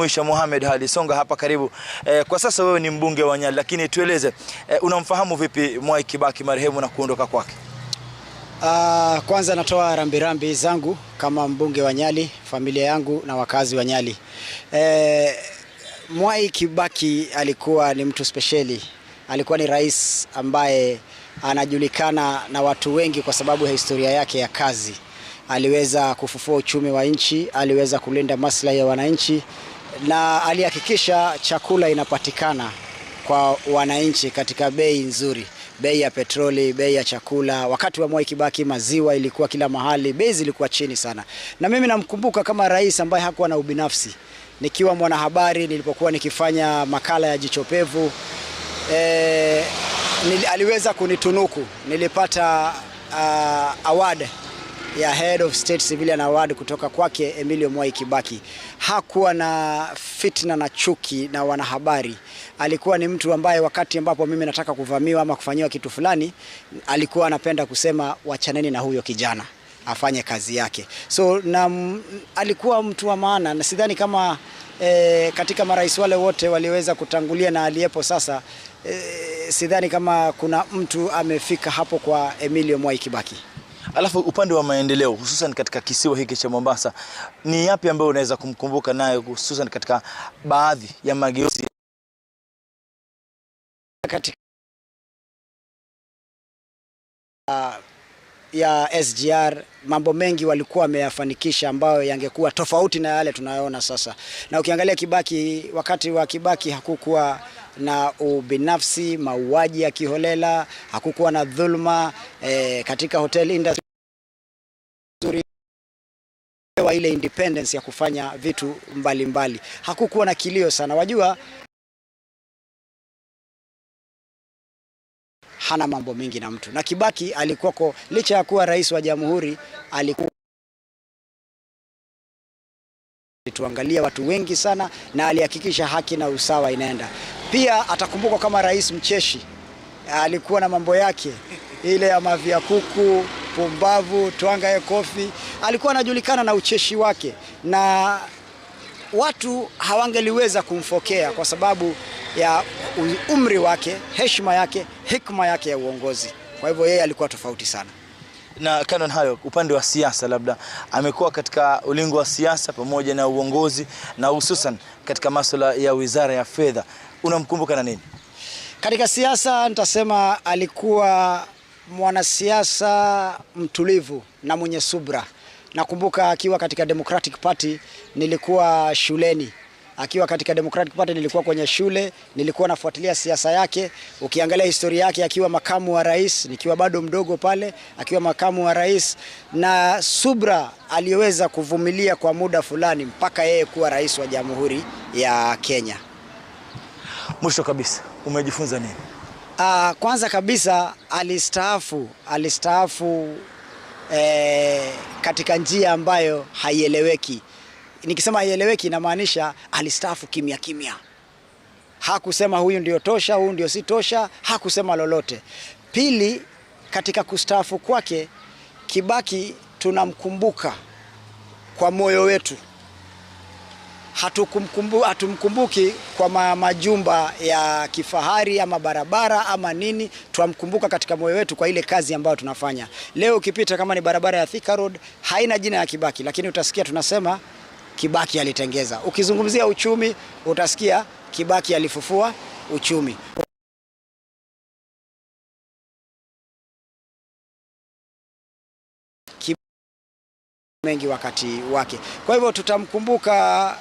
mwisho. Mohamed Hadi, songa hapa karibu. Kwa sasa wewe ni mbunge wa Nyali, lakini tueleze unamfahamu vipi Mwai Kibaki marehemu na kuondoka kwake? Kwanza natoa rambirambi zangu kama mbunge wa Nyali, familia yangu na wakazi wa Nyali. Mwai Kibaki alikuwa ni mtu speciali. Alikuwa ni rais ambaye anajulikana na watu wengi kwa sababu ya historia yake ya kazi. Aliweza kufufua uchumi wa nchi, aliweza kulinda maslahi ya wananchi na alihakikisha chakula inapatikana kwa wananchi katika bei nzuri. Bei ya petroli, bei ya chakula. Wakati wa Mwai Kibaki maziwa ilikuwa kila mahali, bei zilikuwa chini sana. Na mimi namkumbuka kama rais ambaye hakuwa na ubinafsi. Nikiwa mwanahabari, nilipokuwa nikifanya makala ya Jicho Pevu, aliweza kunitunuku. Nilipata award ya Head of State Civilian Award kutoka kwake Emilio Mwai Kibaki. Hakuwa na fitna na chuki na wanahabari. Alikuwa ni mtu ambaye wakati ambapo mimi nataka kuvamiwa ama kufanyiwa kitu fulani, alikuwa anapenda kusema wachaneni na huyo kijana afanye kazi yake. So alikuwa mtu wa maana, na sidhani kama katika marais wale wote waliweza kutangulia na aliyepo sasa, sidhani kama kuna mtu amefika hapo kwa Emilio Mwai Kibaki. Alafu upande wa maendeleo hususan katika kisiwa hiki cha Mombasa, ni yapi ambayo unaweza kumkumbuka nayo hususan katika baadhi ya mageuzi katika ya SGR? Mambo mengi walikuwa wameyafanikisha ambayo yangekuwa tofauti na yale tunayoona sasa. Na ukiangalia Kibaki, wakati wa Kibaki hakukuwa na ubinafsi, mauaji ya kiholela, hakukuwa na dhulma katika hotel industry, wa ile independence ya kufanya vitu mbalimbali. Hakukuwa na kilio sana. Wajua, hana mambo mingi na mtu. Na Kibaki alikuwa licha ya kuwa rais wa jamhuri, alikuwa tuangalia watu wengi sana na alihakikisha haki na usawa inaenda. Pia atakumbukwa kama rais mcheshi. Alikuwa na mambo yake ile ya mavia kuku, pumbavu, twanga kofi. Alikuwa anajulikana na ucheshi wake na watu hawangeliweza kumfokea kwa sababu ya umri wake, heshima yake, hikma yake ya uongozi. Kwa hivyo yeye alikuwa tofauti sana. Na kando na hayo, upande wa siasa, labda amekuwa katika ulingo wa siasa pamoja na uongozi na hususan katika masuala ya Wizara ya Fedha, unamkumbuka na nini? Katika siasa nitasema alikuwa mwanasiasa mtulivu na mwenye subra. Nakumbuka akiwa katika Democratic Party, nilikuwa shuleni. Akiwa katika Democratic Party nilikuwa kwenye shule, nilikuwa nafuatilia siasa yake. Ukiangalia historia yake akiwa makamu wa rais, nikiwa bado mdogo pale, akiwa makamu wa rais, na subra aliyoweza kuvumilia kwa muda fulani mpaka yeye kuwa rais wa Jamhuri ya Kenya. Mwisho kabisa, umejifunza nini? Kwanza kabisa alistaafu katika njia ambayo haieleweki. Nikisema haieleweki inamaanisha alistaafu kimya kimya. Hakusema huyu ndio tosha, huyu ndio si tosha, hakusema lolote. Pili, katika kustaafu kwake, Kibaki tunamkumbuka kwa moyo wetu. Hatumkumbuki kwa majumba ya kifahari ama barabara ama nini. Tuamkumbuka katika moyo wetu kwa ile kazi ambayo tunafanya. Leo ukipita kama ni barabara ya Thika Road, haina jina ya Kibaki, lakini utasikia tunasema Kibaki alitengeza. Ukizungumzia uchumi, utasikia Kibaki alifufua uchumi. Mengi wakati wake. Kwa hivyo tutamkumbuka